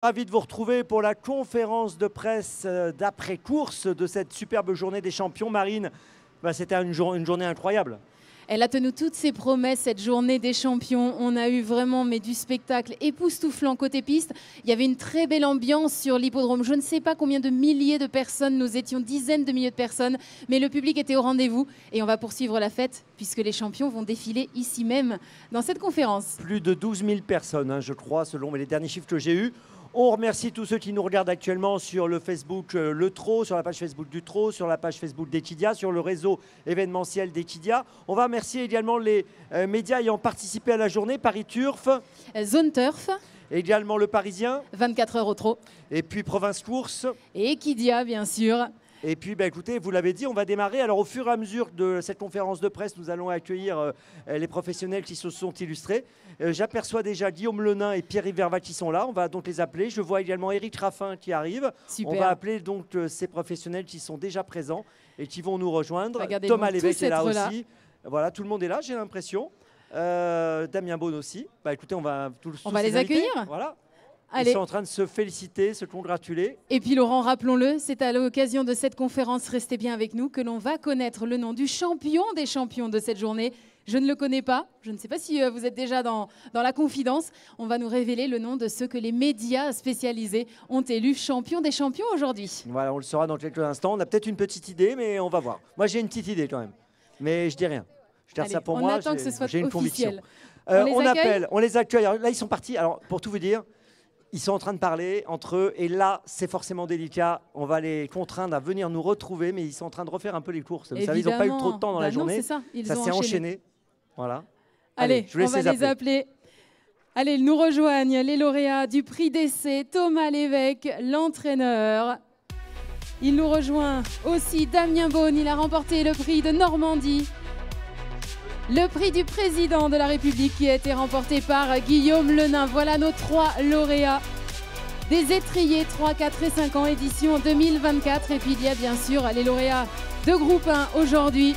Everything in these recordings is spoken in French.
Ravi de vous retrouver pour la conférence de presse d'après-course de cette superbe journée des champions. Marine, c'était une journée incroyable. Elle a tenu toutes ses promesses, cette journée des champions. On a eu vraiment du spectacle époustouflant côté piste. Il y avait une très belle ambiance sur l'hippodrome. Je ne sais pas combien de milliers de personnes, nous étions dizaines de milliers de personnes, mais le public était au rendez-vous. Et on va poursuivre la fête puisque les champions vont défiler ici même dans cette conférence. Plus de 12 000 personnes, je crois, selon les derniers chiffres que j'ai eus. On remercie tous ceux qui nous regardent actuellement sur le Facebook Le Trot, sur la page Facebook du Trot, sur la page Facebook d'Equidia, sur le réseau événementiel d'Equidia. On va remercier également les médias ayant participé à la journée, Paris Turf, Zone Turf, également Le Parisien, 24 heures au trot, et puis Province Course. Et Equidia, bien sûr. Et puis, écoutez, vous l'avez dit, on va démarrer. Alors, au fur et à mesure de cette conférence de presse, nous allons accueillir les professionnels qui se sont illustrés. J'aperçois déjà Guillaume Lenain et Pierre-Yves Vervat qui sont là. On va donc les appeler. Je vois également Éric Raffin qui arrive. Super. On va appeler donc ces professionnels qui sont déjà présents et qui vont nous rejoindre. Regardez, Thomas Lévesque est là là aussi. Voilà, tout le monde est là, j'ai l'impression. Damien Beaune aussi. Écoutez, on va les accueillir. Voilà. Allez. Ils sont en train de se féliciter, se congratuler. Et puis Laurent, rappelons-le, c'est à l'occasion de cette conférence, restez bien avec nous, que l'on va connaître le nom du champion des champions de cette journée. Je ne le connais pas, je ne sais pas si vous êtes déjà dans la confidence. On va nous révéler le nom de ceux que les médias spécialisés ont élus champions des champions aujourd'hui. Voilà, on le saura dans quelques instants. On a peut-être une petite idée, mais on va voir. Moi, j'ai une petite idée quand même, mais je dis rien. Je garde ça pour moi. On attend que ce soit j'ai une officiel. Conviction. On appelle, on les accueille. Alors, là, ils sont partis. Alors, pour tout vous dire, ils sont en train de parler entre eux et là, c'est forcément délicat. On va les contraindre à venir nous retrouver, mais ils sont en train de refaire un peu les courses. Vous savez, ils n'ont pas eu trop de temps dans la journée. Ça s'est enchaîné. Voilà. Allez, on va les appeler. Allez, ils nous rejoignent les lauréats du prix d'essai, Thomas Lévesque, l'entraîneur. Il nous rejoint aussi Damien Beaune, il a remporté le prix de Normandie. Le prix du président de la République qui a été remporté par Guillaume Lenain. Voilà nos 3 lauréats des étriers 3, 4 et 5 ans, édition 2024. Et puis il y a bien sûr les lauréats de groupe 1 aujourd'hui.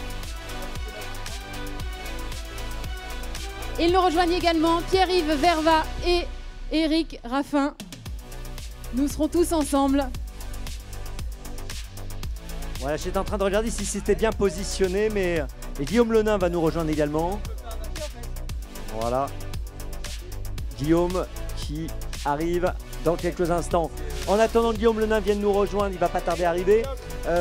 Ils nous rejoignent également Pierre-Yves Vervat et Éric Raffin. Nous serons tous ensemble. Voilà, j'étais en train de regarder si c'était bien positionné, mais et Guillaume Lenain va nous rejoindre également. Voilà. Guillaume qui arrive dans quelques instants. En attendant que Guillaume Lenain vienne nous rejoindre, il ne va pas tarder à arriver.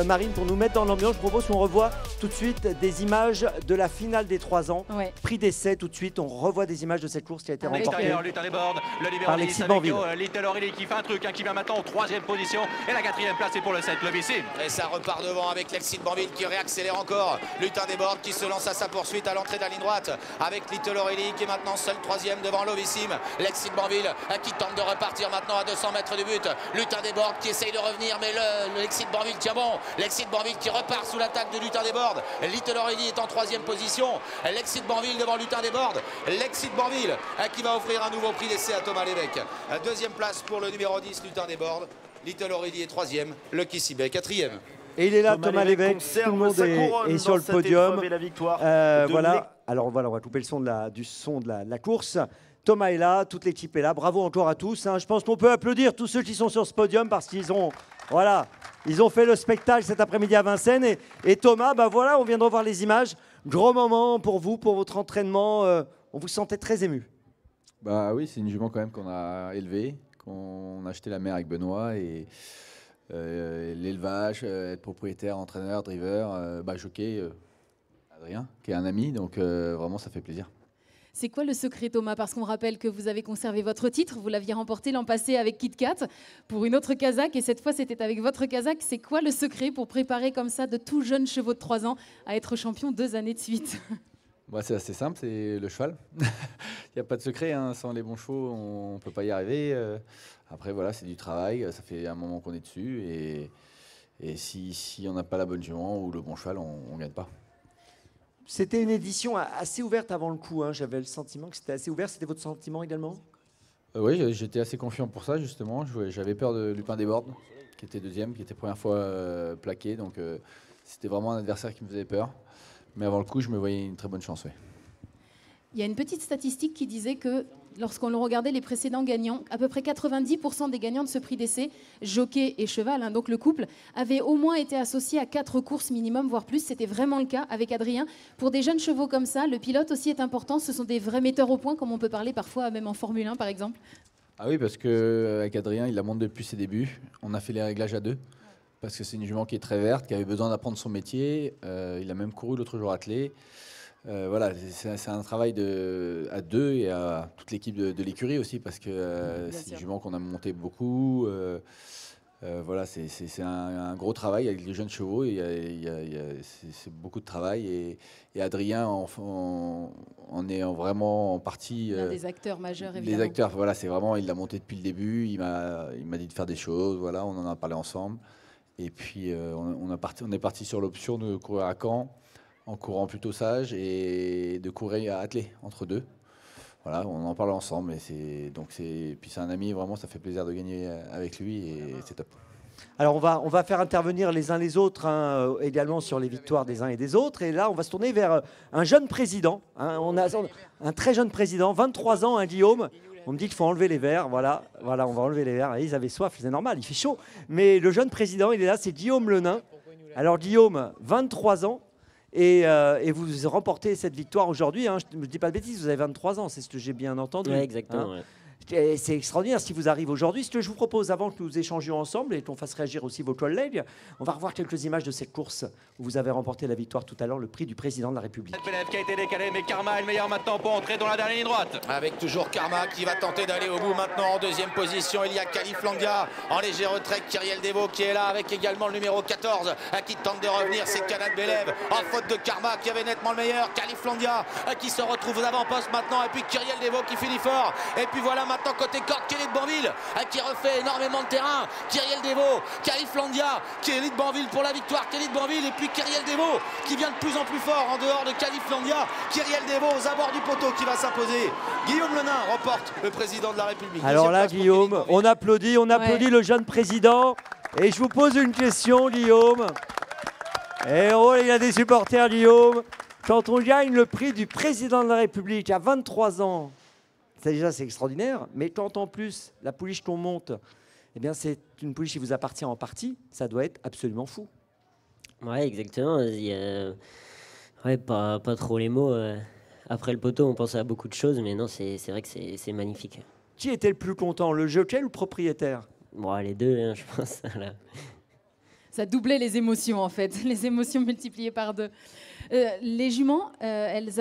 Marine, pour nous mettre dans l'ambiance, je propose qu'on revoie tout de suite des images de la finale des 3 ans. Ouais. Prix d'essai, tout de suite, on revoit des images de cette course qui a été remportée par Lexit Banville. Little O'Reilly qui fait un truc, qui vient maintenant en 3e position. Et la 4e place, c'est pour le 7, Lovissime. Et ça repart devant avec Lexit Banville qui réaccélère encore. Lutin des Bordes qui se lance à sa poursuite à l'entrée de la ligne droite. Avec Little O'Reilly qui est maintenant seul 3e devant Lovissime. Lexit Banville qui tente de repartir maintenant à 200 mètres du but. Lutin des Bordes qui essaye de revenir, mais le Lexit Banville tient bon. Lexit Banville qui repart sous l'attaque de Lutin des Bordes. Little O'Reilly est en 3e position. Lexit Banville devant Lutin des Bordes. Lexit Banville qui va offrir un nouveau prix d'essai à Thomas Lévesque. 2e place pour le numéro 10, Lutin des Bordes. Little O'Reilly est 3e. Lucky Sibet 4e. Et il est là, Thomas Lévesque, tout le monde est sur le podium. Voilà. Alors voilà, on va couper le son du son de la course. Thomas est là, toute l'équipe est là. Bravo encore à tous. Je pense qu'on peut applaudir tous ceux qui sont sur ce podium parce qu'ils ont, voilà, ils ont fait le spectacle cet après-midi à Vincennes. Et Thomas, voilà, on vient de revoir les images. Gros moment pour vous, pour votre entraînement. On vous sentait très ému. Bah oui, c'est une jument quand même qu'on a élevée, qu'on a acheté la mère avec Benoît et l'élevage, être propriétaire, entraîneur, driver, jockey, Adrien, qui est un ami, donc vraiment ça fait plaisir. C'est quoi le secret, Thomas? Parce qu'on rappelle que vous avez conservé votre titre, vous l'aviez remporté l'an passé avec Kit Kat pour une autre Kazakh et cette fois c'était avec votre Kazakh. C'est quoi le secret pour préparer comme ça de tout jeunes chevaux de 3 ans à être champion 2 années de suite? C'est assez simple, c'est le cheval. Il n'y a pas de secret, sans les bons chevaux on ne peut pas y arriver. Après voilà, c'est du travail, ça fait un moment qu'on est dessus et si on n'a pas la bonne jument ou le bon cheval, on ne gagne pas. C'était une édition assez ouverte avant le coup. J'avais le sentiment que c'était assez ouvert. C'était votre sentiment également? Oui, j'étais assez confiant pour ça, justement. J'avais peur de Lupin des Bordes, qui était 2e, qui était première fois plaqué. Donc, c'était vraiment un adversaire qui me faisait peur. Mais avant le coup, je me voyais une très bonne chance. Ouais. Il y a une petite statistique qui disait que lorsqu'on regardait les précédents gagnants, à peu près 90% des gagnants de ce prix d'essai, jockey et cheval, hein, donc le couple, avaient au moins été associés à 4 courses minimum, voire plus. C'était vraiment le cas avec Adrien. Pour des jeunes chevaux comme ça, le pilote aussi est important. Ce sont des vrais metteurs au point, comme on peut parler parfois, même en Formule 1 par exemple. Ah oui, parce qu'avec Adrien, il la monte depuis ses débuts. On a fait les réglages à 2. Parce que c'est une jument qui est très verte, qui avait besoin d'apprendre son métier. Il a même couru l'autre jour attelé. Voilà, c'est un travail à 2 et à toute l'équipe de l'écurie aussi, parce que c'est une jument qu'on a monté beaucoup. Voilà, c'est un gros travail avec les jeunes chevaux. C'est beaucoup de travail. Et Adrien en est vraiment en partie. L'un des acteurs majeurs, évidemment. Les acteurs, voilà, c'est vraiment, il l'a monté depuis le début. Il m'a dit de faire des choses. Voilà, on en a parlé ensemble. Et puis on est parti sur l'option de courir à Caen, en courant plutôt sage, et de courir à atteler entre 2. Voilà, on en parle ensemble. Puis c'est un ami, vraiment, ça fait plaisir de gagner avec lui et c'est top. Alors on va faire intervenir les uns les autres, hein, également sur les victoires des uns et des autres. Et là, on va se tourner vers un jeune président. Hein, on a un très jeune président, 23 ans, hein, Guillaume. On me dit qu'il faut enlever les verres. Voilà, on va enlever les verres. Et ils avaient soif, c'est normal, il fait chaud. Mais le jeune président, il est là, c'est Guillaume Lenain. Alors Guillaume, 23 ans. Et vous remportez cette victoire aujourd'hui. Hein. Je ne dis pas de bêtises, vous avez 23 ans, c'est ce que j'ai bien entendu. Oui, exactement. Hein. C'est extraordinaire ce qui vous arrive aujourd'hui. Ce que je vous propose, avant que nous échangions ensemble et qu'on fasse réagir aussi vos collègues, on va revoir quelques images de cette course où vous avez remporté la victoire tout à l'heure, le prix du président de la République. Belève qui a été décalé, mais Karma est le meilleur maintenant pour entrer dans la dernière ligne droite. Avec toujours Karma qui va tenter d'aller au bout maintenant en deuxième position. Il y a Califlandia en léger retrait, Kyriel Devaux qui est là avec également le numéro 14 qui tente de revenir. C'est Canad Belève en faute de Karma qui avait nettement le meilleur. Califlandia qui se retrouve aux avant-postes maintenant. Et puis Kyriel Devaux qui finit fort. Et puis voilà maintenant côté corde Kelly de Banville qui refait énormément de terrain. Kyriel Devaux, Califlandia, Kelly de Banville pour la victoire. Kelly de Banville et puis Kyriel Devaux qui vient de plus en plus fort en dehors de Califlandia. Kyriel Devaux aux abords du poteau qui va s'imposer. Guillaume Lenain remporte le président de la République. Alors là, Guillaume, on applaudit le jeune président. Et je vous pose une question, Guillaume. Et oh, il y a des supporters, Guillaume. Quand on gagne le prix du président de la République à 23 ans, déjà c'est extraordinaire, mais quand en plus la pouliche qu'on monte, eh bien c'est une pouliche qui vous appartient en partie, ça doit être absolument fou. Ouais, exactement. Ouais, pas trop les mots. Après le poteau, on pense à beaucoup de choses, mais non, c'est vrai que c'est magnifique. Qui était le plus content, le jockey ou le propriétaire? Bon, les deux, hein, je pense. Voilà. Ça doublait les émotions, en fait, les émotions multipliées par 2. Les juments, elles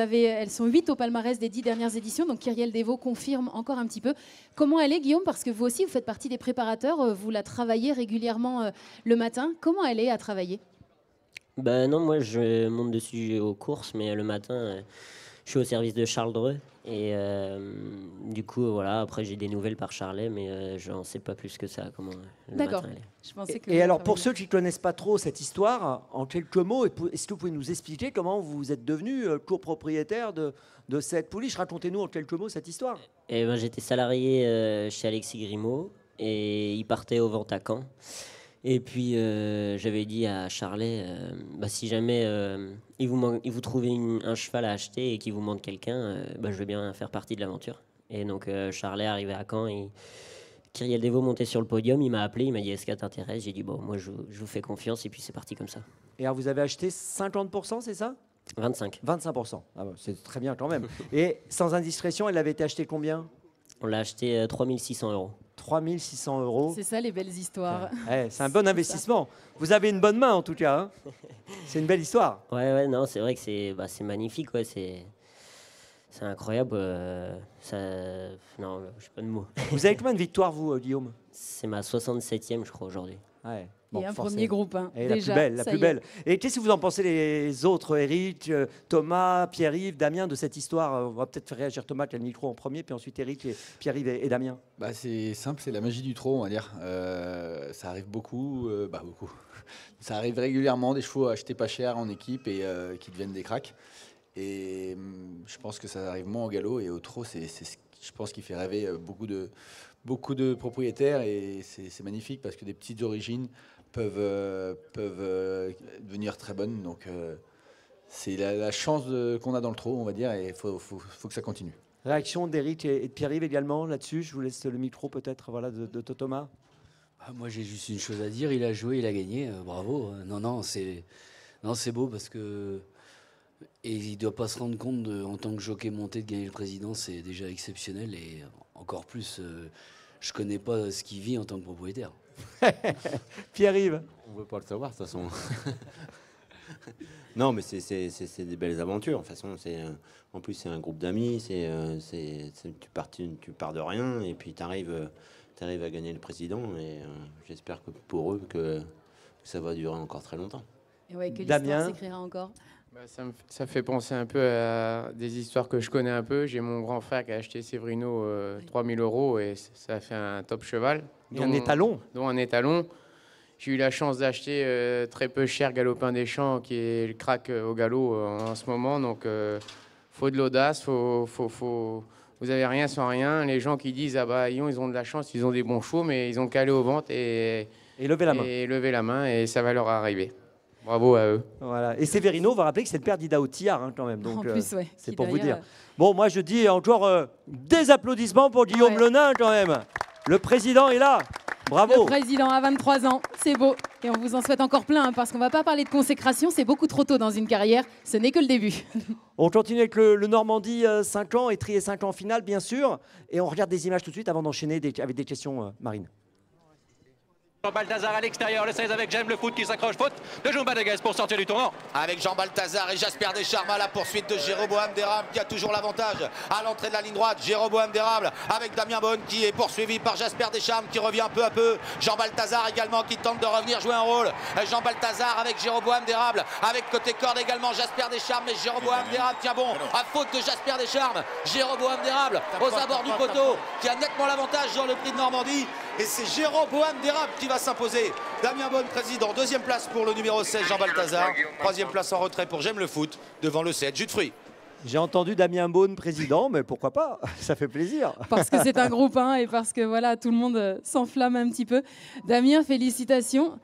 sont 8 au palmarès des 10 dernières éditions, donc Kyriel Devaux confirme encore un petit peu. Comment elle est, Guillaume? Parce que vous aussi, vous faites partie des préparateurs, vous la travaillez régulièrement le matin. Comment elle est à travailler? Non, moi je monte dessus aux courses, mais le matin, je suis au service de Charles Dreux. Et du coup, voilà, après j'ai des nouvelles par Charlet, mais je n'en sais pas plus que ça. D'accord. Je pensais que et alors, pour ceux qui ne connaissent pas trop cette histoire, en quelques mots, est-ce que vous pouvez nous expliquer comment vous êtes devenu copropriétaire de cette pouliche? Racontez-nous en quelques mots cette histoire. J'étais salarié chez Alexis Grimaud et il partait aux ventes à Caen. Et puis j'avais dit à Charlet, si jamais il vous trouvez un cheval à acheter et qu'il vous manque quelqu'un, je veux bien faire partie de l'aventure. Et donc Charlet arrivé à Caen et Kyriel Devaux montait sur le podium, il m'a appelé, il m'a dit est-ce que ça t'intéresse? J'ai dit bon, moi je vous fais confiance et puis c'est parti comme ça. Et alors vous avez acheté 50%, c'est ça? 25. 25%, c'est très bien quand même. Et sans indiscrétion, elle avait été achetée combien? On l'a acheté 3 600 €. 3 600 €. C'est ça les belles histoires. C'est un bon investissement. Vous avez une bonne main en tout cas. Hein. C'est une belle histoire. Ouais, non, c'est vrai que c'est magnifique. Ouais, c'est incroyable. Non, je n'ai pas de mots. Vous avez combien de victoires, vous, Guillaume? C'est ma 67e, je crois, aujourd'hui. Ouais. Et un premier groupe. Hein. Et déjà, la plus belle. Et qu'est-ce que vous en pensez les autres, Eric, Thomas, Pierre-Yves, Damien, de cette histoire? On va peut-être faire réagir Thomas qui a le micro en premier, puis ensuite Eric, Pierre-Yves et Damien. C'est simple, c'est la magie du trot, on va dire. Ça arrive beaucoup, beaucoup. Ça arrive régulièrement, des chevaux achetés pas cher en équipe et qui deviennent des cracks. Et je pense que ça arrive moins au galop et au trot, c'est je pense qu'il fait rêver beaucoup de propriétaires et c'est magnifique parce que des petites origines peuvent devenir très bonnes. Donc c'est la chance qu'on a dans le trot, on va dire, et il faut que ça continue. Réaction d'Éric et de Pierre-Yves également là-dessus. Je vous laisse le micro peut-être voilà, de Thomas. Moi, j'ai juste une chose à dire. Il a joué, il a gagné. Bravo. Non, c'est beau parce que... Et il ne doit pas se rendre compte, en tant que jockey monté, de gagner le président, c'est déjà exceptionnel. Et encore plus, je ne connais pas ce qu'il vit en tant que propriétaire. Pierre-Yves. On ne veut pas le savoir, de toute façon. Non, mais c'est des belles aventures. De toute façon, en plus, c'est un groupe d'amis. Tu pars de rien et puis tu arrives à gagner le président. Et j'espère que pour eux que ça va durer encore très longtemps. Et ouais, que l'histoire s'écrira encore. Ça fait penser un peu à des histoires que je connais un peu. J'ai mon grand frère qui a acheté Severino 3 000 € et ça a fait un top cheval. Dont un étalon. Dont un étalon. J'ai eu la chance d'acheter très peu cher Galopin des Champs, qui est le crack au galop en ce moment. Donc, faut de l'audace, vous avez rien sans rien. Les gens qui disent, ah bah, ils ont de la chance, ils ont des bons chevaux, mais ils ont qu'à aller au ventre et lever la main. Et lever la main, et ça va leur arriver. Bravo à eux. Voilà. Et Severino, on va rappeler que c'est le père d'Ida Otillard quand même. Donc, en plus, ouais, c'est pour vous dire. Bon, moi je dis encore des applaudissements pour Guillaume Lenain quand même. Le président est là. Bravo. Le président a 23 ans, c'est beau. Et on vous en souhaite encore plein, parce qu'on ne va pas parler de consécration, c'est beaucoup trop tôt dans une carrière. Ce n'est que le début. On continue avec le Normandie 5 ans, étrier 5 ans en finale, bien sûr. Et on regarde des images tout de suite avant d'enchaîner avec des questions, Marine. Jean Balthazar à l'extérieur, le 16 avec J'aime le foot qui s'accroche, faute de Jean Badegès pour sortir du tournant. Avec Jean Balthazar et Jasper Descharmes à la poursuite de Jéroboam d'Érable qui a toujours l'avantage à l'entrée de la ligne droite. Jéroboam d'Érable avec Damien Bonne qui est poursuivi par Jasper Descharmes qui revient peu à peu. Jean Balthazar également qui tente de revenir jouer un rôle. Jean Balthazar avec Jéroboam d'Érable, avec côté corde également Jasper Descharmes, mais Jéroboam d'Érable tient bon à faute de Jasper Descharmes. Jéroboam d'Érable aux abords du poteau qui a nettement l'avantage dans le prix de Normandie. Et c'est Jéroboam d'Érable qui va s'imposer. Damien Bonne, président. Deuxième place pour le numéro 16, Jean Balthazar. Troisième place en retrait pour J'aime le foot, devant le 7, Jus de Fruits. J'ai entendu Damien Bonne, président, mais pourquoi pas? Ça fait plaisir. Parce que c'est un groupe 1 et parce que voilà, tout le monde s'enflamme un petit peu. Damien, félicitations.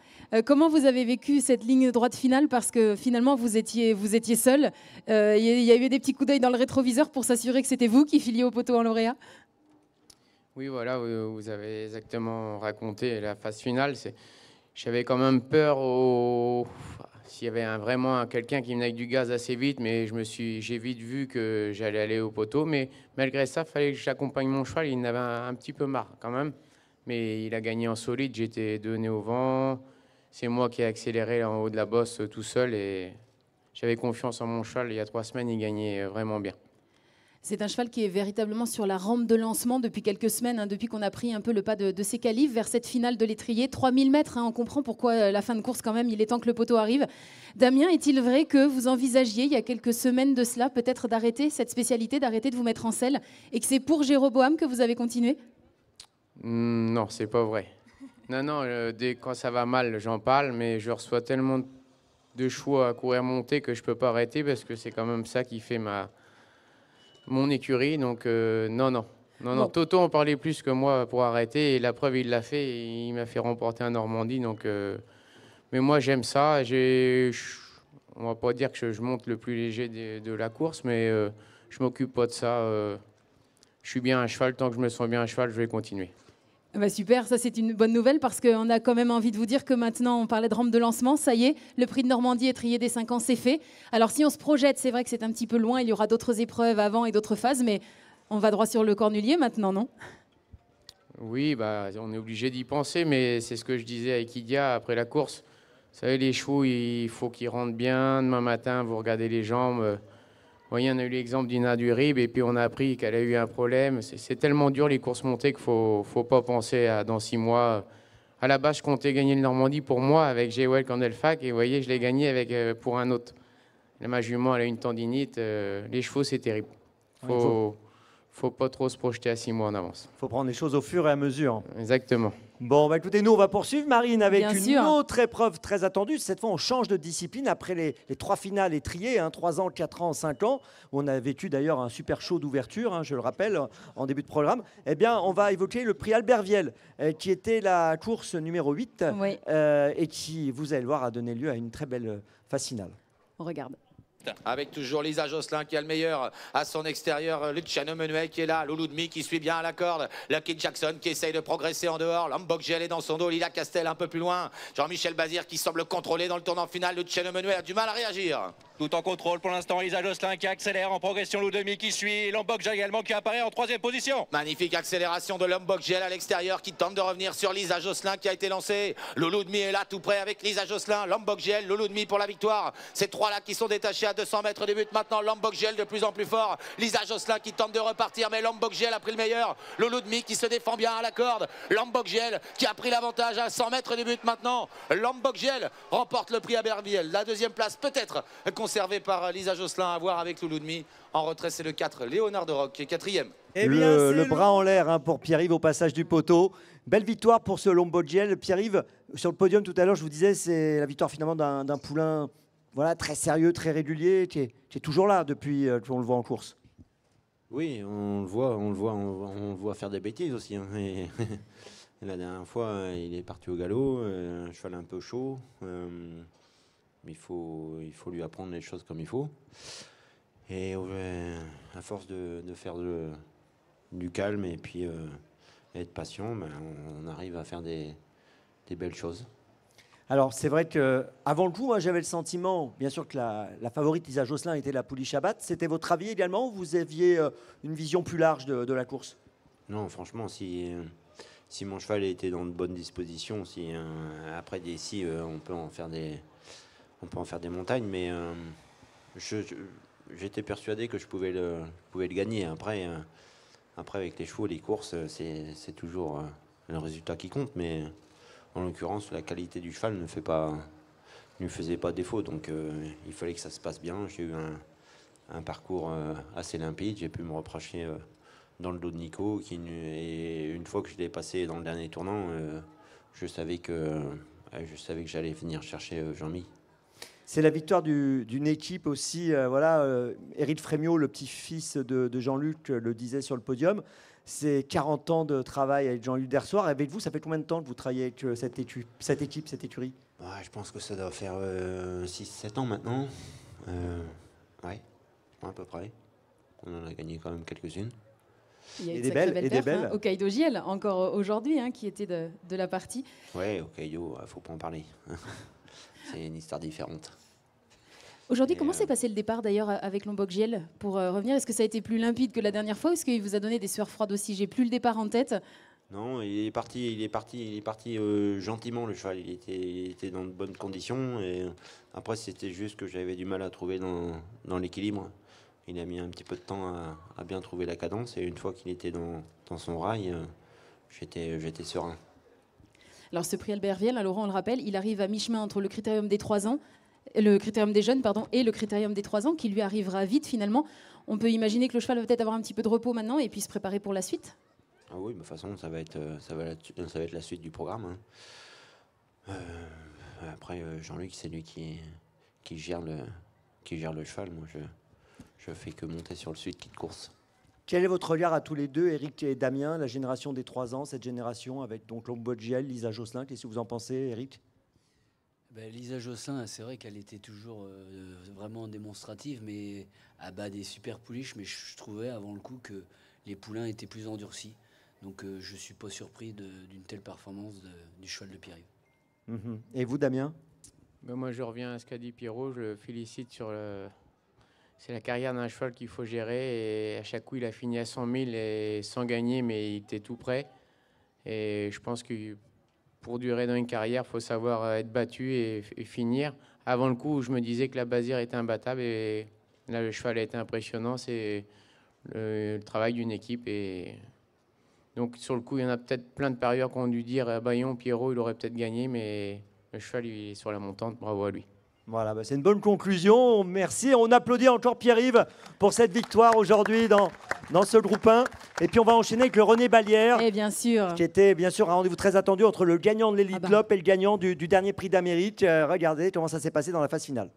Comment vous avez vécu cette ligne droite finale? Parce que finalement, vous étiez seul. Il y a eu des petits coups d'œil dans le rétroviseur pour s'assurer que c'était vous qui filiez au poteau en lauréat. Oui, voilà, vous avez exactement raconté la phase finale. J'avais quand même peur s'il y avait vraiment quelqu'un qui venait avec du gaz assez vite, mais j'ai vite vu que j'allais aller au poteau. Mais malgré ça, il fallait que j'accompagne mon cheval. Il en avait un petit peu marre quand même. Mais il a gagné en solide. J'étais donné au vent. C'est moi qui ai accéléré en haut de la bosse tout seul. Et j'avais confiance en mon cheval. Il y a 3 semaines, il gagnait vraiment bien. C'est un cheval qui est véritablement sur la rampe de lancement depuis quelques semaines, depuis qu'on a pris un peu le pas de ses qualifs vers cette finale de l'étrier. 3000 mètres, on comprend pourquoi la fin de course quand même, il est temps que le poteau arrive. Damien, est-il vrai que vous envisagiez il y a quelques semaines de cela peut-être d'arrêter cette spécialité, d'arrêter de vous mettre en selle et que c'est pour Jéroboam que vous avez continué? Non, c'est pas vrai. Non, quand ça va mal, j'en parle, mais je reçois tellement de chevaux à courir monter que je peux pas arrêter parce que c'est quand même ça qui fait mon écurie, donc non. Toto en parlait plus que moi pour arrêter, et la preuve, il l'a fait, et il m'a fait remporter un Normandie, donc... mais moi, j'aime ça, on va pas dire que je monte le plus léger de la course, mais je m'occupe pas de ça. Je suis bien à cheval, tant que je me sens bien à cheval, je vais continuer. Bah super, ça c'est une bonne nouvelle parce qu'on a quand même envie de vous dire que maintenant on parlait de rampe de lancement, ça y est, le prix de Normandie étrier des 5 ans c'est fait. Alors si on se projette, c'est vrai que c'est un petit peu loin, il y aura d'autres épreuves avant et d'autres phases, mais on va droit sur le Cornulier maintenant, non? Oui, on est obligé d'y penser, mais c'est ce que je disais avec Idia après la course. Vous savez, les chevaux, il faut qu'ils rentrent bien. Demain matin, vous regardez les jambes. Vous voyez, on a eu l'exemple d'Ina Durib et puis on a appris qu'elle a eu un problème. C'est tellement dur les courses montées qu'il ne faut pas penser à dans 6 mois. À la base, je comptais gagner le Normandie pour moi avec J.Well Candelfac et vous voyez, je l'ai gagné pour un autre. Ma jument, elle a une tendinite. Les chevaux, c'est terrible. Faut pas trop se projeter à 6 mois en avance. Il faut prendre les choses au fur et à mesure. Exactement. Bon, écoutez, nous, on va poursuivre, Marine, avec une autre épreuve très attendue. Cette fois, on change de discipline après les 3 finales étriées, 3 ans, 4 ans, 5 ans, où on a vécu d'ailleurs un super show d'ouverture, je le rappelle, en début de programme. Eh bien, on va évoquer le prix Albert Viel, qui était la course numéro 8, oui. Et qui, vous allez le voir, a donné lieu à une très belle phase finale. On regarde. Avec toujours Lisa Josselin qui a le meilleur à son extérieur. Luciano Menuet qui est là. Loulou Demi qui suit bien à la corde. Lucky Jackson qui essaye de progresser en dehors. Lombok-Gel est dans son dos. Lila Castel un peu plus loin. Jean-Michel Bazir qui semble contrôler dans le tournant final. Luciano Menuet a du mal à réagir. Tout en contrôle pour l'instant, Lisa Josselin qui accélère en progression. Loulou Demi qui suit. Lombok-Gel également qui apparaît en 3e position. Magnifique accélération de Lombok-Gel à l'extérieur qui tente de revenir sur Lisa Josselin qui a été lancée. Loulou Demi est là tout près avec Lisa Josselin. Lombok-Gel, Loulou Demi pour la victoire. Ces trois-là qui sont détachés à 200 mètres du but. Maintenant, Lombok-Gel de plus en plus fort. Lisa Josselin qui tente de repartir, mais Lombok-Gel a pris le meilleur. Loulou Demi qui se défend bien à la corde. Lombok-Gel qui a pris l'avantage à 100 mètres du but maintenant. Lombok-Gel remporte le prix à Berviel. La 2e place peut-être conservée par Lisa Josselin, à voir avec Loulou Demi. En retrait, c'est le 4, Léonard de Rock, qui est 4e. Le bras en l'air hein, pour Pierre-Yves au passage du poteau. Belle victoire pour ce Lombok-Gel. Pierre-Yves, sur le podium tout à l'heure, je vous disais, c'est la victoire finalement d'un poulain voilà, très sérieux, très régulier, qui est toujours là depuis qu'on le voit en course. Oui, on le voit faire des bêtises aussi. Hein. Et la dernière fois, il est parti au galop, un cheval un peu chaud. Il faut lui apprendre les choses comme il faut. Et à force de faire du calme et puis être patient, ben, on arrive à faire des belles choses. Alors c'est vrai qu'avant le coup, moi, j'avais le sentiment, bien sûr que la favorite Lisa Josselin était la pouliche à battre. C'était votre avis également ou vous aviez une vision plus large de la course? Non, franchement, si mon cheval était dans de bonnes dispositions, après d'ici, on peut en faire des montagnes, mais j'étais persuadé que je pouvais le gagner. Après, avec les chevaux, les courses, c'est toujours le résultat qui compte, mais en l'occurrence, la qualité du cheval ne lui faisait pas défaut, donc il fallait que ça se passe bien. J'ai eu un parcours assez limpide, j'ai pu me reprocher dans le dos de Nico, et une fois que je l'ai passé dans le dernier tournant, je savais que j'allais venir chercher Jean-Mi. C'est la victoire d'une équipe aussi. Éric Frémiot, le petit-fils de Jean-Luc, le disait sur le podium. C'est 40 ans de travail avec Jean-Luc Dersoir. Avec vous, ça fait combien de temps que vous travaillez avec cette équipe, cette écurie? Je pense que ça doit faire 6-7 ans maintenant. Ouais, à peu près. On en a gagné quand même quelques-unes. Il y a eu des belles hein, Hokkaido Giel, encore aujourd'hui, hein, qui était de la partie. Ouais, Hokkaido, il ne faut pas en parler. C'est une histoire différente. Aujourd'hui, comment s'est passé le départ d'ailleurs avec Lombok-Gel pour revenir? Est-ce que ça a été plus limpide que la dernière fois ou est-ce qu'il vous a donné des sueurs froides aussi? J'ai plus le départ en tête. Non, il est parti gentiment, le cheval. Il était dans de bonnes conditions. Et après, c'était juste que j'avais du mal à trouver dans l'équilibre. Il a mis un petit peu de temps à bien trouver la cadence. Et une fois qu'il était dans son rail, j'étais serein. Alors ce prix Albert Viel, Laurent, on le rappelle, il arrive à mi-chemin entre le critérium des 3 ans, le critérium des jeunes, pardon, et le critérium des 3 ans, qui lui arrivera vite finalement. On peut imaginer que le cheval va peut-être avoir un petit peu de repos maintenant et puis se préparer pour la suite. Ah oui, de toute façon, ça va être la suite du programme. Hein. Après, Jean-Luc, c'est lui qui gère le cheval. Moi, je fais que monter sur le suite qui de course. Quel est votre regard à tous les deux, Éric et Damien, la génération des 3 ans, cette génération avec donc Lombok-Gel, Lisa Josselin? Qu'est-ce que vous en pensez, Éric? Lisa Josselin, c'est vrai qu'elle était toujours vraiment démonstrative, mais à bas des super pouliches. Mais je trouvais avant le coup que les poulains étaient plus endurcis. Donc je ne suis pas surpris d'une telle performance du cheval de Pierre-Yves. Et vous, Damien? Moi, je reviens à ce qu'a dit Pierrot. Je le félicite sur le... C'est la carrière d'un cheval qu'il faut gérer. Et à chaque coup, il a fini à 100 000 et sans gagner, mais il était tout prêt. Et je pense que pour durer dans une carrière, il faut savoir être battu et finir. Avant le coup, je me disais que la Bazir était imbattable. Et là, le cheval a été impressionnant. C'est le travail d'une équipe. Et donc, sur le coup, il y en a peut-être plein de parieurs qui ont dû dire Bayon, Pierrot, il aurait peut-être gagné. Mais le cheval, il est sur la montante. Bravo à lui. Voilà, c'est une bonne conclusion. Merci. On applaudit encore Pierre-Yves pour cette victoire aujourd'hui dans ce groupe 1. Et puis on va enchaîner avec le René Ballière. Et bien sûr. Qui était bien sûr un rendez-vous très attendu entre le gagnant de l'Elite Lop et le gagnant du dernier prix d'Amérique. Regardez comment ça s'est passé dans la phase finale.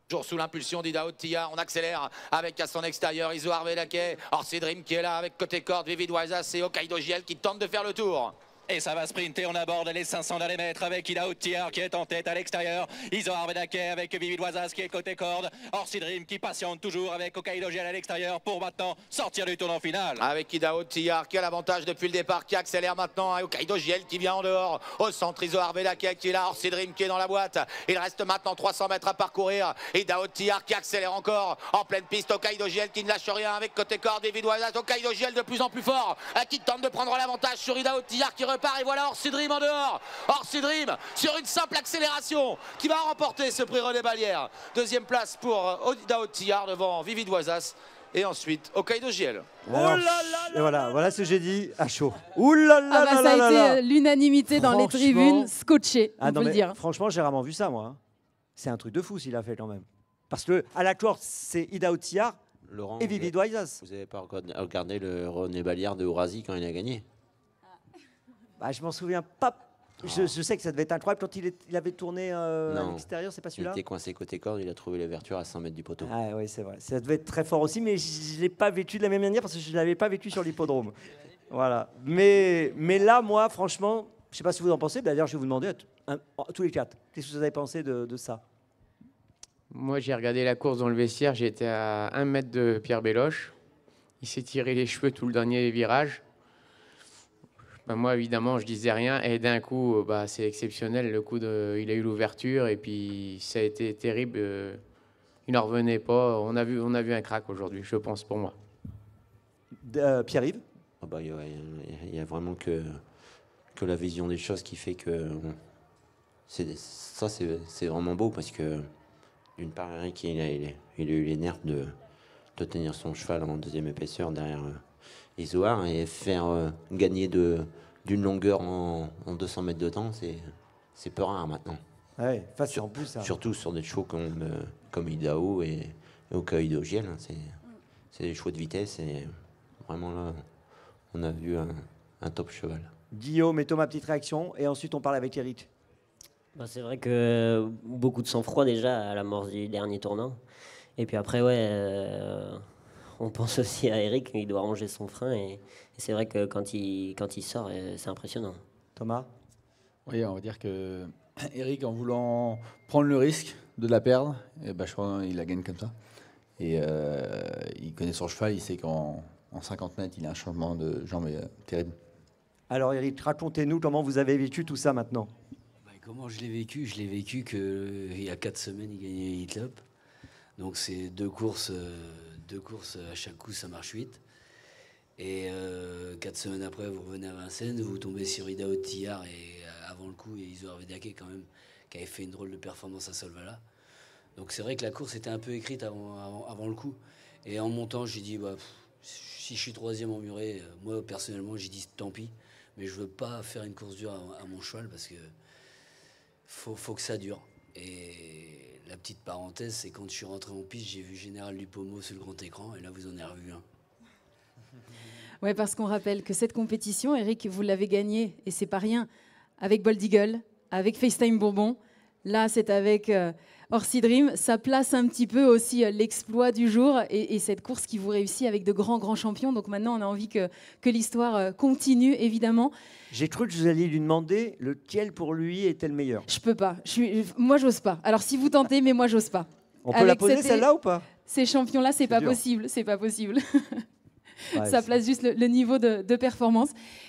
Toujours sous l'impulsion d'Idaho Tia, on accélère avec à son extérieur Isoar Velaquet, Orsi Dream qui est là avec côté corde, Vivid Waisas et Hokkaido Giel qui tente de faire le tour. Et ça va sprinter, on aborde les 500 derniers mètres avec Ida Outiar qui est en tête à l'extérieur. Iso Arvedaké avec Vivi Doisas qui est côté corde. Orsi Dream qui patiente toujours avec Hokkaido Giel à l'extérieur pour maintenant sortir du tournant final. Avec Ida Outiar qui a l'avantage depuis le départ, qui accélère maintenant. Hokkaido Giel qui vient en dehors. Au centre, Iso Arvedaké qui est là. Orsi Dream qui est dans la boîte. Il reste maintenant 300 mètres à parcourir. Ida Outiar qui accélère encore en pleine piste. Hokkaido Giel qui ne lâche rien avec côté corde. Vivi Doisas. Hokkaido Giel de plus en plus fort qui tente de prendre l'avantage sur Ida Outiar qui repart. Et voilà Orsi Dream en dehors. Orsi Dream sur une simple accélération qui va remporter ce prix René Ballière. Deuxième place pour Ida Outiar devant Vivi Doisas. Et ensuite Hokkaido Giel. Voilà ce que j'ai dit à chaud. Ouh là là là ça là a été l'unanimité dans les tribunes, scotché, on peut le dire. Franchement, j'ai rarement vu ça, moi. Hein. C'est un truc de fou s'il a fait quand même. Parce que à la course, c'est Ida Outiar et Vivi Doisas. Vous n'avez pas regardé le René Ballière de Ourasi quand il a gagné? Bah, je m'en souviens pas. Je sais que ça devait être incroyable quand il avait tourné à l'extérieur, c'est pas celui-là? Il était coincé côté corde, il a trouvé l'ouverture à 100 mètres du poteau. Ah oui, c'est vrai. Ça devait être très fort aussi, mais je ne l'ai pas vécu de la même manière parce que je ne l'avais pas vécu sur l'hippodrome. Voilà. Mais là, moi, franchement, je ne sais pas ce que vous en pensez. D'ailleurs, je vais vous demander à tous les quatre, qu'est-ce que vous avez pensé de ça? Moi, j'ai regardé la course dans le vestiaire. J'étais à 1 mètre de Pierre Belloche. Il s'est tiré les cheveux tout le dernier virage. Moi, évidemment, je disais rien. Et d'un coup, c'est exceptionnel. Le coup il a eu l'ouverture et puis ça a été terrible. Il n'en revenait pas. On a vu un crack aujourd'hui, je pense, pour moi. Pierre-Yves? Il y a vraiment que la vision des choses qui fait que c'est vraiment beau parce que d'une part, Eric, il a eu les nerfs de tenir son cheval en deuxième épaisseur derrière Isoar et faire gagner d'une longueur en 200 mètres de temps, c'est peu rare maintenant. Ouais, en plus, ça. Surtout sur des chevaux comme Idaho et Hokkaido Giel. C'est des chevaux de vitesse et vraiment là, on a vu un top cheval. Guillaume et Thomas, petite réaction et ensuite on parle avec Eric. C'est vrai que beaucoup de sang-froid déjà à l'amorce du dernier tournant. Et puis après, on pense aussi à Eric, il doit ranger son frein. Et c'est vrai que quand il sort, c'est impressionnant. Thomas? Oui, on va dire que Eric, en voulant prendre le risque de la perdre, je crois qu'il la gagne comme ça. Et il connaît son cheval, il sait qu'en 50 mètres, il a un changement de jambe terrible. Alors Eric, racontez-nous comment vous avez vécu tout ça maintenant. Comment je l'ai vécu? Je l'ai vécu qu'il y a 4 semaines, il gagnait Hitlop. Donc c'est deux courses à chaque coup, ça marche 8. Et 4 semaines après, vous revenez à Vincennes, vous tombez sur Ida Outiar et avant le coup, il y a Iso Arvedaké quand même, qui avait fait une drôle de performance à Solvala. Donc c'est vrai que la course était un peu écrite avant le coup. Et en montant, j'ai dit, si je suis 3e emmuré, moi personnellement, j'ai dit tant pis. Mais je veux pas faire une course dure à mon cheval parce que faut que ça dure. Et la petite parenthèse, c'est quand je suis rentré en piste, j'ai vu Général Lupomo sur le grand écran, et là, vous en avez revu un. Oui, parce qu'on rappelle que cette compétition, Eric, vous l'avez gagnée, et c'est pas rien, avec Bold Eagle, avec FaceTime Bourbon. Là, c'est avec Orsi Dream. Ça place un petit peu aussi l'exploit du jour et cette course qui vous réussit avec de grands champions. Donc maintenant, on a envie que l'histoire continue, évidemment. J'ai cru que vous alliez lui demander lequel pour lui était le meilleur. Je peux pas. Moi, j'ose pas. Alors, si vous tentez, mais moi, j'ose pas. On peut la poser celle-là ou pas? Ces champions-là, c'est pas possible. C'est pas possible. Ça place juste le niveau de performance.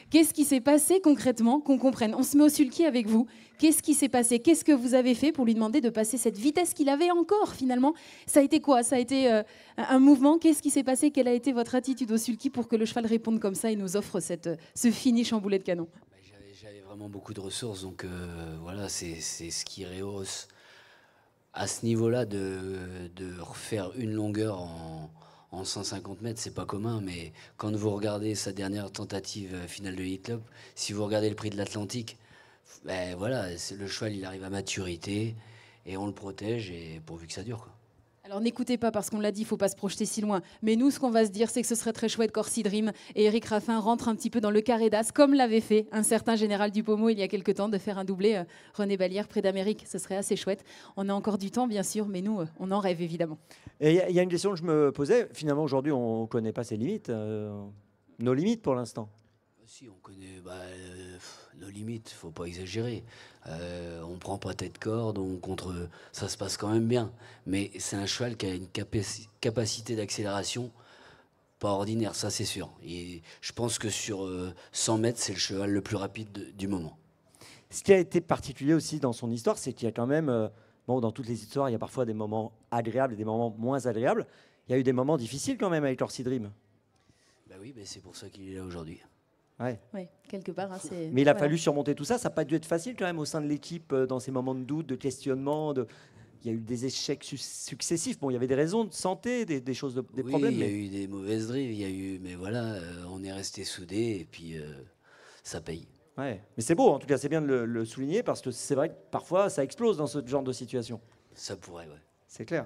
Qu'est-ce qui s'est passé concrètement, qu'on comprenne? On se met au sulky avec vous. Qu'est-ce qui s'est passé? Qu'est-ce que vous avez fait pour lui demander de passer cette vitesse qu'il avait encore finalement? Ça a été quoi? Ça a été un mouvement? Qu'est-ce qui s'est passé? Quelle a été votre attitude au sulky pour que le cheval réponde comme ça et nous offre ce finish en boulet de canon? J'avais vraiment beaucoup de ressources, donc voilà, c'est ce qui rehausse à ce niveau-là de refaire une longueur en 150 mètres, c'est pas commun, mais quand vous regardez sa dernière tentative finale de Hitlop, si vous regardez le prix de l'Atlantique, voilà, le cheval il arrive à maturité et on le protège et pourvu que ça dure, quoi. Alors n'écoutez pas parce qu'on l'a dit, il ne faut pas se projeter si loin. Mais nous, ce qu'on va se dire, c'est que ce serait très chouette qu'Orsi Dream et Eric Raffin rentrent un petit peu dans le carré d'as, comme l'avait fait un certain Général Lupomo il y a quelque temps, de faire un doublé René Ballière près d'Amérique. Ce serait assez chouette. On a encore du temps, bien sûr, mais nous, on en rêve évidemment. Et il y a une question que je me posais. Finalement, aujourd'hui, on ne connaît pas ses limites, nos limites pour l'instant. Si, on connaît nos limites, faut pas exagérer. On prend pas tête corde, ça se passe quand même bien. Mais c'est un cheval qui a une capacité d'accélération pas ordinaire, ça c'est sûr. Et je pense que sur 100 mètres, c'est le cheval le plus rapide du moment. Ce qui a été particulier aussi dans son histoire, c'est qu'il y a quand même, dans toutes les histoires, il y a parfois des moments agréables et des moments moins agréables. Il y a eu des moments difficiles quand même avec l'Orsi Dream. Bah oui, mais c'est pour ça qu'il est là aujourd'hui. Ouais. Oui, quelque part. Hein, mais il a fallu surmonter tout ça. Ça n'a pas dû être facile quand même au sein de l'équipe, dans ces moments de doute, de questionnement. Il y a eu des échecs successifs. Bon, il y avait des raisons de santé, des choses, des problèmes. Il y a eu des mauvaises drives. Mais voilà, on est resté soudés et puis ça paye. Ouais. Mais c'est beau, en tout cas, c'est bien de le souligner parce que c'est vrai que parfois ça explose dans ce genre de situation. Ça pourrait, ouais. C'est clair.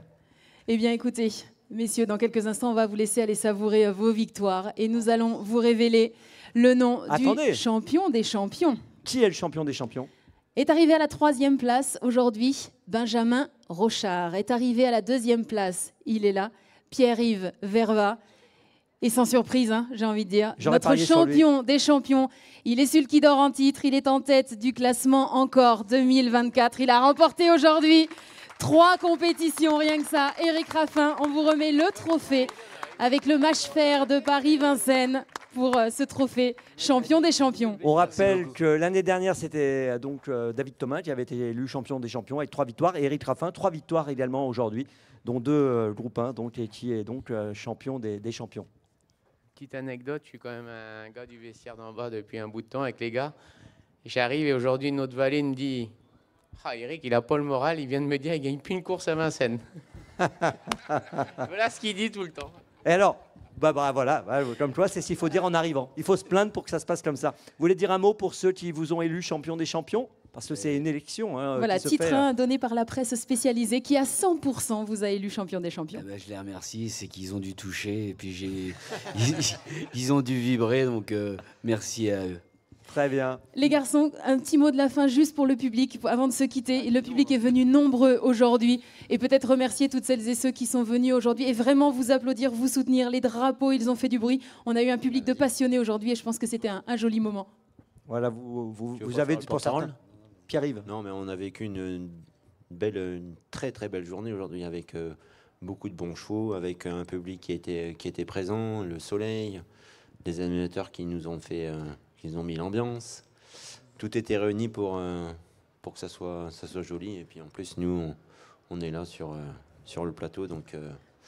Eh bien, écoutez, messieurs, dans quelques instants, on va vous laisser aller savourer vos victoires et nous allons vous révéler le nom du champion des champions. Qui est le champion des champions? Est arrivé à la 3e place aujourd'hui, Benjamin Rochard. Est arrivé à la 2e place, il est là, Pierre-Yves Verva. Et sans surprise, hein, j'ai envie de dire, notre champion des champions, il est celui qui dort en titre, il est en tête du classement encore 2024. Il a remporté aujourd'hui 3 compétitions, rien que ça. Éric Raffin, on vous remet le trophée avec le match fer de Paris-Vincennes pour ce trophée champion des champions. On rappelle que l'année dernière, c'était donc David Thomas qui avait été élu champion des champions avec 3 victoires. Et Éric Raffin, 3 victoires également aujourd'hui, dont 2 groupes 1, donc, et qui est donc champion des champions. Petite anecdote, je suis quand même un gars du vestiaire d'en bas depuis un bout de temps avec les gars. J'arrive et aujourd'hui, notre valet me dit « Ah, Eric, il n'a pas le moral, il vient de me dire qu'il ne gagne plus une course à Vincennes. » Voilà ce qu'il dit tout le temps. Et alors, voilà, comme toi, c'est ce qu'il faut dire en arrivant. Il faut se plaindre pour que ça se passe comme ça. Vous voulez dire un mot pour ceux qui vous ont élu champion des champions? Parce que c'est une élection. Hein, voilà, titre 1 donné par la presse spécialisée qui, à 100%, vous a élu champion des champions. Eh ben, je les remercie, c'est qu'ils ont dû toucher et puis ils ont dû vibrer, donc merci à eux. Très bien. Les garçons, un petit mot de la fin juste pour le public, avant de se quitter. Le public est venu nombreux aujourd'hui et peut-être remercier toutes celles et ceux qui sont venus aujourd'hui et vraiment vous applaudir, vous soutenir. Les drapeaux, ils ont fait du bruit. On a eu un public de passionnés aujourd'hui et je pense que c'était un joli moment. Voilà, vous avez dit pour certains. Pierre-Yves. Non, mais on a vécu une très très belle journée aujourd'hui avec beaucoup de bons chevaux, avec un public qui était présent, le soleil, des animateurs qui nous ont fait... Ils ont mis l'ambiance. Tout était réuni pour que ça soit joli. Et puis en plus, nous, on est là sur le plateau. Donc,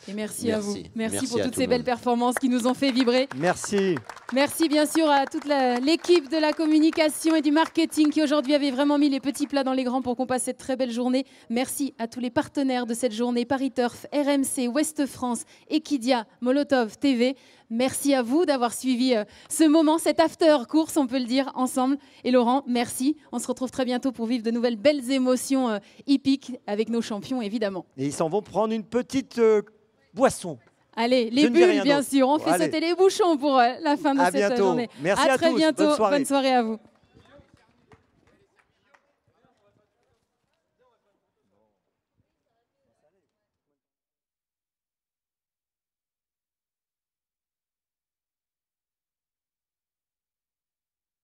et merci à vous. Merci pour toutes ces belles performances qui nous ont fait vibrer. Merci. Merci bien sûr à toute l'équipe de la communication et du marketing qui aujourd'hui avait vraiment mis les petits plats dans les grands pour qu'on passe cette très belle journée. Merci à tous les partenaires de cette journée, Paris Turf, RMC, Ouest France, Equidia, Molotov TV. Merci à vous d'avoir suivi ce moment, cet after course, on peut le dire, ensemble. Et Laurent, merci. On se retrouve très bientôt pour vivre de nouvelles belles émotions hippiques avec nos champions, évidemment. Et ils s'en vont prendre une petite boisson. Allez, les bulles, bien sûr. On fait sauter les bouchons pour la fin de cette journée. Merci à tous. Très bientôt. Bonne soirée. Bonne soirée à vous.